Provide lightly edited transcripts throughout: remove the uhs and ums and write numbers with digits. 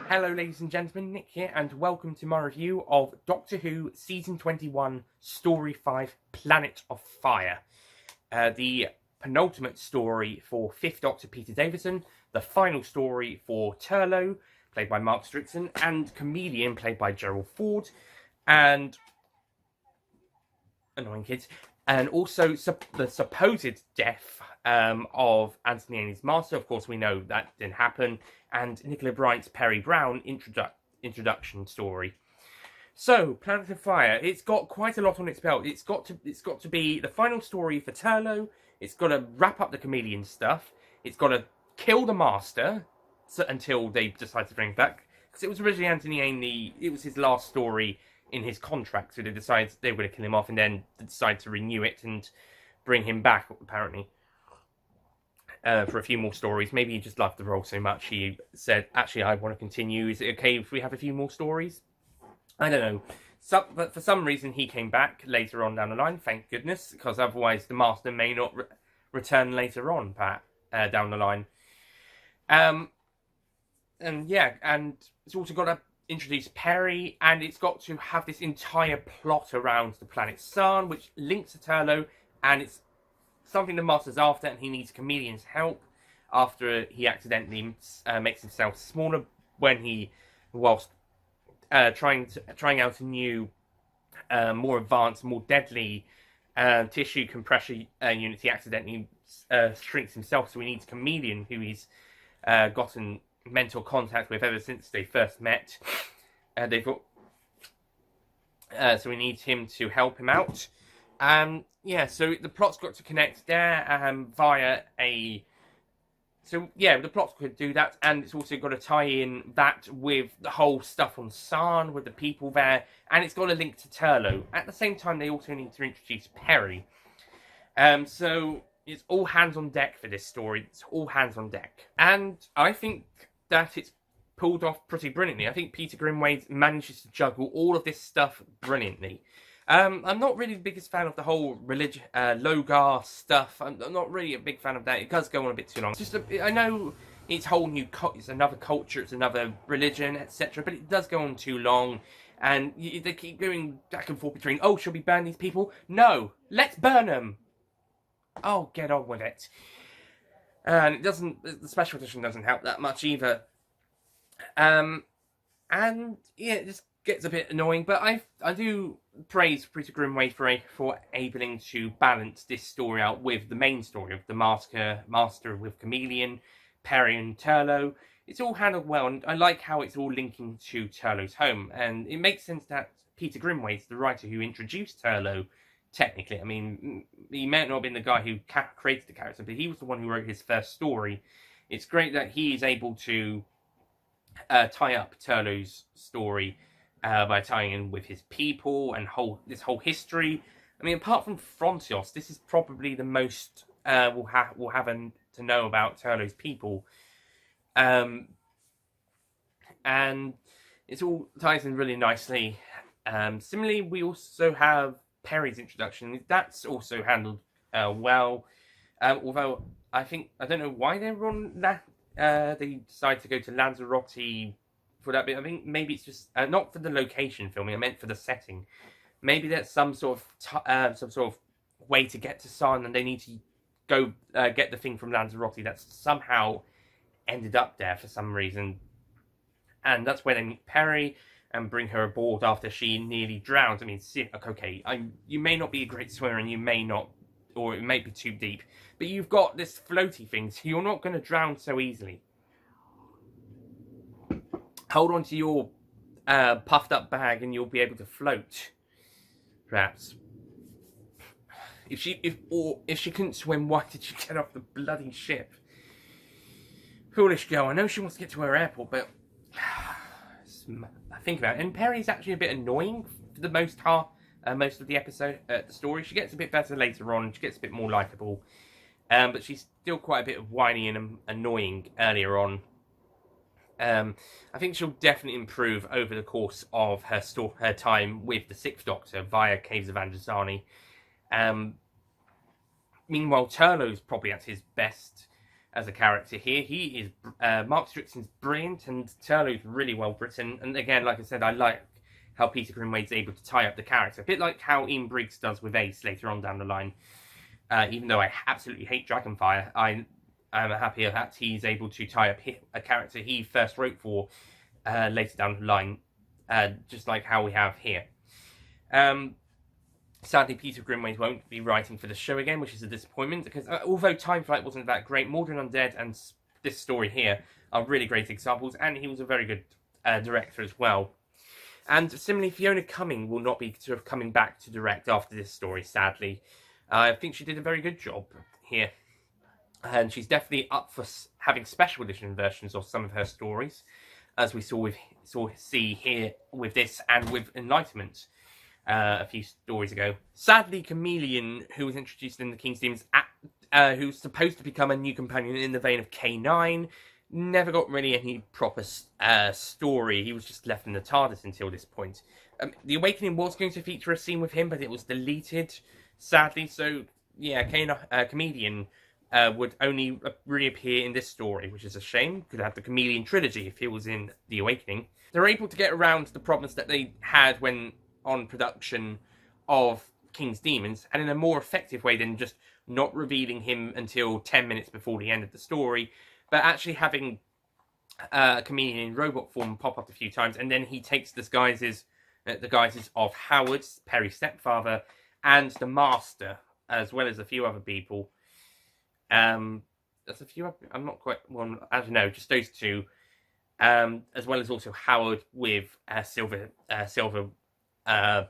Hello ladies and gentlemen, Nick here, and welcome to my review of Doctor Who Season 21, Story 5, Planet of Fire. The penultimate story for 5th Doctor Peter Davison, the final story for Turlough, played by Mark Strickson, and Chameleon, played by Gerald Ford, and annoying kids, and also the supposed death of Anthony Ainley's master. Of course, we know that didn't happen. And Nicola Bright's Perry Brown introduction story. So, Planet of Fire, it's got quite a lot on its belt. It's got to be the final story for Turlough. It's got to wrap up the Chameleon stuff. It's got to kill the Master until they decide to bring it back. Because it was originally Anthony Ainley, it was his last story in his contract, so they decided they were going to kill him off, and then decide to renew it and bring him back, apparently. For a few more stories. Maybe he just loved the role so much he said, actually, I want to continue. Is it okay if we have a few more stories? I don't know. But for some reason, he came back later on down the line, thank goodness, because otherwise the Master may not return later on, down the line. And yeah, and it's also got to introduce Perry, and it's got to have this entire plot around the planet Sun, which links to Turlough, and it's something the Master's after, and he needs Chameleon's help after he accidentally makes himself smaller when he, whilst trying out a new, more advanced, more deadly tissue compression unit, he accidentally shrinks himself. So he needs Chameleon, who he's gotten mental contact with ever since they first met. So he needs him to help him out. Yeah, so the plot's got to connect there via a... So, yeah, the plot's got to do that, and it's also got to tie in that with the whole stuff on Sarn, with the people there, and it's got to link to Turlough. At the same time, they also need to introduce Perry. So, it's all hands on deck for this story. It's all hands on deck. And I think that it's pulled off pretty brilliantly. I think Peter Grimwade manages to juggle all of this stuff brilliantly. I'm not really the biggest fan of the whole Logar stuff. I'm not really a big fan of that. It does go on a bit too long. I know it's whole new, it's another culture, it's another religion, etc. But it does go on too long, and they keep going back and forth between, oh, should we burn these people? No, let's burn them. Oh, get on with it. And it doesn't. The special edition doesn't help that much either. And yeah, it just gets a bit annoying, but I do praise Peter Grimwade for able to balance this story out with the main story of the Master with Chameleon, Perry and Turlough. It's all handled well, and I like how it's all linking to Turlough's home, and it makes sense that Peter Grimwade's the writer who introduced Turlough, technically. I mean, he may not have been the guy who created the character, but he was the one who wrote his first story. It's great that he is able to tie up Turlough's story by tying in with his people and this whole history. I mean, apart from Frontios, this is probably the most we'll have to know about Turlough's people. And it all ties in really nicely. Similarly, we also have Perry's introduction. That's also handled well. Although I don't know why they were on that. They decided to go to Lanzarote for that bit. I think maybe it's just not for the location filming. I meant for the setting. Maybe there's some sort of way to get to Sarn, and they need to go get the thing from Lanzarote that's somehow ended up there for some reason. And that's where they meet Perry and bring her aboard after she nearly drowns. I mean, okay, you may not be a great swimmer, and you may not, or it may be too deep, but you've got this floaty thing, so you're not going to drown so easily. Hold on to your puffed up bag and you'll be able to float, perhaps. If she couldn't swim, why did she get off the bloody ship? Foolish girl. I know she wants to get to her airport, but I think about it. And Perry's actually a bit annoying for the most of the episode, the story. She gets a bit better later on. She gets a bit more likable. But she's still quite a bit of whiny and annoying earlier on. I think she'll definitely improve over the course of her time with the Sixth Doctor via Caves of Androzani. Meanwhile, Turlough's probably at his best as a character here. He is Mark Strickson's brilliant, and Turlough's really well written. And again, like I said, I like how Peter Grimway's able to tie up the character, a bit like how Ian Briggs does with Ace later on down the line. Even though I absolutely hate Dragonfire, I'm happier that he's able to tie up a character he first wrote for later down the line, just like how we have here. Sadly, Peter Grimway won't be writing for the show again, which is a disappointment, because although Time Flight wasn't that great, Mordred Undead and this story here are really great examples, and he was a very good director as well. And similarly, Fiona Cumming will not be sort of coming back to direct after this story, sadly. I think she did a very good job here. And she's definitely up for having special edition versions of some of her stories, as we see here with this and with Enlightenment a few stories ago. Sadly, Chameleon, who was introduced in the King's Demons, who's supposed to become a new companion in the vein of K9, never got really any proper story. He was just left in the TARDIS until this point. The Awakening was going to feature a scene with him, but it was deleted, sadly. So, yeah, Chameleon would only reappear in this story, which is a shame. Could have the Chameleon trilogy if he was in The Awakening. They're able to get around the problems that they had when on production of King's Demons, and in a more effective way than just not revealing him until 10 minutes before the end of the story, but actually having Chameleon in robot form pop up a few times, and then he takes the guises of Howard, Perry's stepfather, and the Master, as well as a few other people. There's a few, I'm not quite, well, I don't know, just those two, as well as also Howard with silver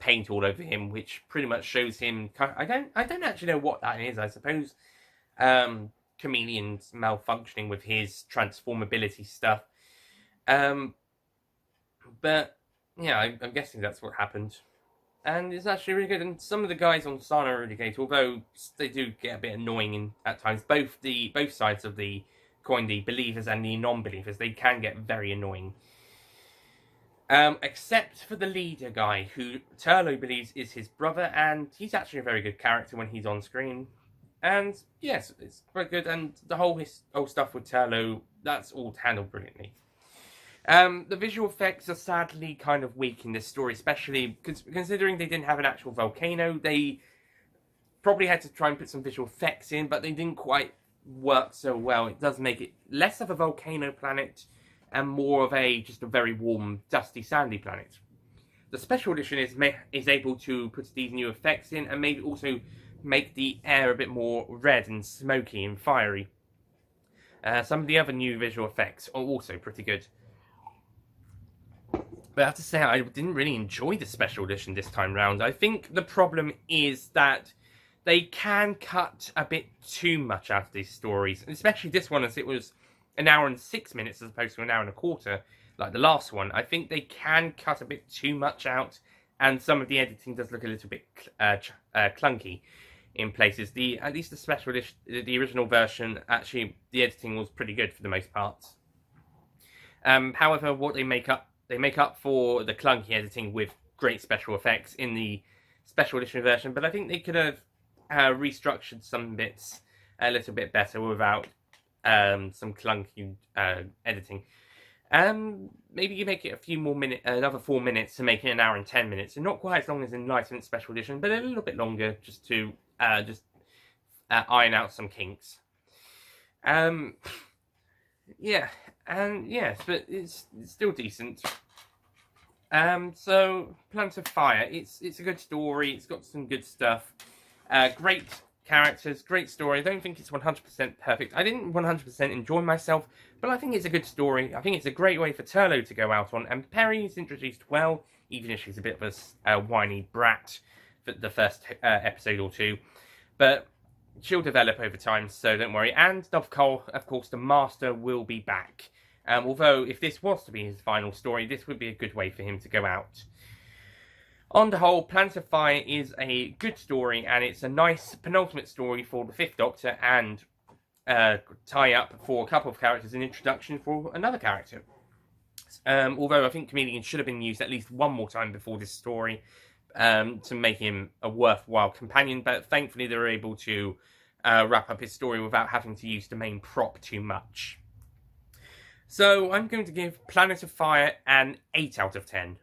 paint all over him, which pretty much shows him. I don't actually know what that is. I suppose Chameleon's malfunctioning with his transformability stuff. But yeah, I'm guessing that's what happened. And it's actually really good. And some of the guys on Sana are really great, although they do get a bit annoying at times. Both sides of the coin, the believers and the non-believers, they can get very annoying. Except for the leader guy, who Turlough believes is his brother, and he's actually a very good character when he's on screen. And yes, it's quite good, and the whole stuff with Turlough, that's all handled brilliantly. The visual effects are sadly kind of weak in this story, especially considering they didn't have an actual volcano. They probably had to try and put some visual effects in, but they didn't quite work so well. It does make it less of a volcano planet and more of just a very warm, dusty, sandy planet. The special edition is able to put these new effects in and maybe also make the air a bit more red and smoky and fiery. Some of the other new visual effects are also pretty good. But I have to say, I didn't really enjoy the special edition this time round. I think the problem is that they can cut a bit too much out of these stories, especially this one, as it was an hour and 6 minutes as opposed to an hour and a quarter, like the last one. I think they can cut a bit too much out, and some of the editing does look a little bit clunky in places. At least the special edition, the original version, actually, the editing was pretty good for the most part. However, what they make up for the clunky editing with great special effects in the special edition version, but I think they could have restructured some bits a little bit better without some clunky editing. Maybe you make it a few more minutes, another 4 minutes to make it an hour and 10 minutes, and not quite as long as Enlightenment Special Edition, but a little bit longer just to iron out some kinks. Yeah, and yes, but it's still decent. So Planet of Fire, it's a good story. It's got some good stuff. Great characters, great story. I don't think it's 100% perfect. I didn't 100% enjoy myself, but I think it's a good story. I think it's a great way for Turlough to go out on, and Perry is introduced well, even if she's a bit of a whiny brat for the first episode or two. But she'll develop over time, so don't worry. And of course, the Master will be back. Although, if this was to be his final story, this would be a good way for him to go out. On the whole, Planet of Fire is a good story, and it's a nice penultimate story for the Fifth Doctor, and tie up for a couple of characters, an introduction for another character. Although I think Chameleon should have been used at least one more time before this story to make him a worthwhile companion, but thankfully they were able to wrap up his story without having to use the main prop too much. So I'm going to give Planet of Fire an 8 out of 10.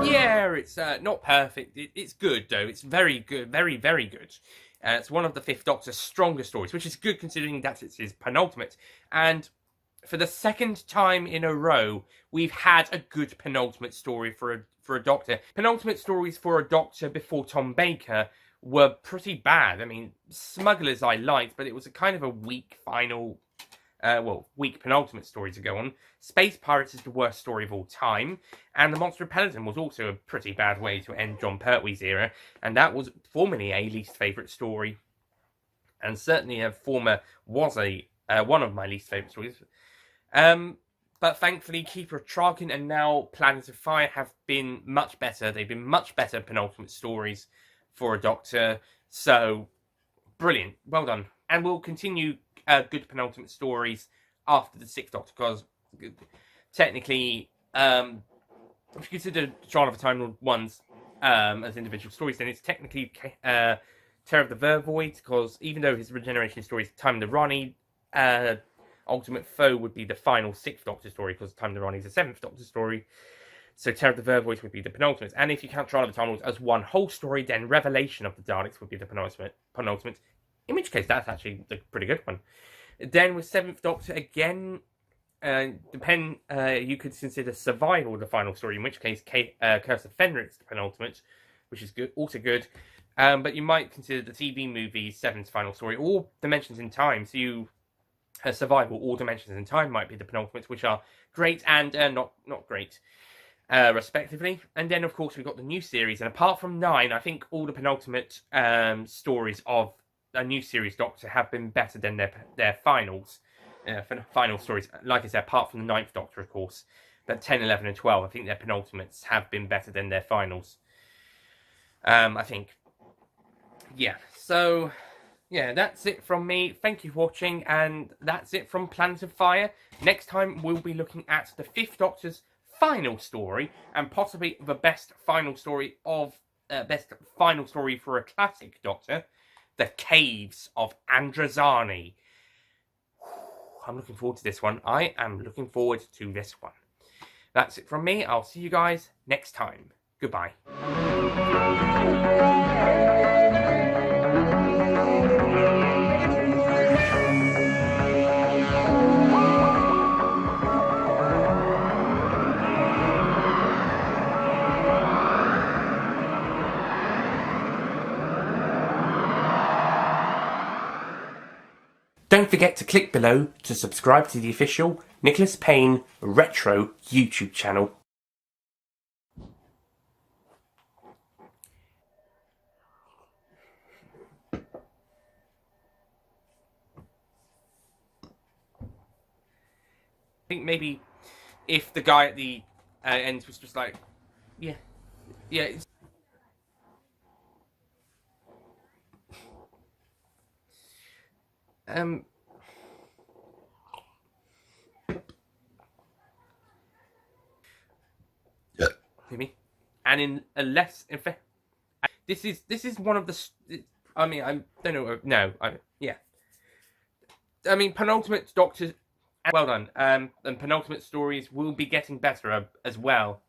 Yeah, it's not perfect. It's good, though. It's very good. Very, very good. It's one of the Fifth Doctor's strongest stories, which is good considering that it's his penultimate. And for the second time in a row, we've had a good penultimate story for a Doctor. Penultimate stories for a Doctor before Tom Baker were pretty bad. I mean, Smugglers I liked, but it was a kind of a weak final, weak penultimate story to go on. Space Pirates is the worst story of all time, and The Monster of Peladon was also a pretty bad way to end John Pertwee's era, and that was formerly a least favourite story, and certainly was one of my least favourite stories. But thankfully, Keeper of Traken and now Planet of Fire have been much better. They've been much better penultimate stories for a Doctor. So, brilliant. Well done. And we'll continue good penultimate stories after the Sixth Doctor, because technically, if you consider Trial of the Time Lord ones as individual stories, then it's technically Terror of the Vervoid, because even though his regeneration story is Time of the Rani, Ultimate Foe would be the final Sixth Doctor story, because Time of the Rani is the Seventh Doctor story. So Terror of the Vervoid would be the penultimate. And if you count Trial of the Time Lords as one whole story, then Revelation of the Daleks would be the penultimate. In which case, that's actually a pretty good one. Then with Seventh Doctor, again, you could consider Survival the final story, in which case Curse of Fenric's the penultimate, which is good, also good. But you might consider the TV movie Seven's final story, or Dimensions in Time. So Survival or Dimensions in Time might be the penultimates, which are great and not great, respectively. And then, of course, we've got the new series. And apart from 9, I think all the penultimate stories of a new series Doctor have been better than their finals. Final stories, like I said, apart from the 9th Doctor, of course. But 10, 11, and 12, I think their penultimates have been better than their finals. I think. Yeah, so... yeah, that's it from me. Thank you for watching, and that's it from Planet of Fire. Next time, we'll be looking at the Fifth Doctor's final story, and possibly the best final story for a classic Doctor, The Caves of Androzani. I'm looking forward to this one. I am looking forward to this one. That's it from me. I'll see you guys next time. Goodbye. Don't forget to click below to subscribe to the official Nicholas Payne Retro YouTube channel. I think maybe if the guy at the end was just like, yeah, it's... maybe, and in a less effect. This is one of the. I mean, I don't know. No, yeah. I mean, penultimate Doctors. Well done. And penultimate stories will be getting better as well.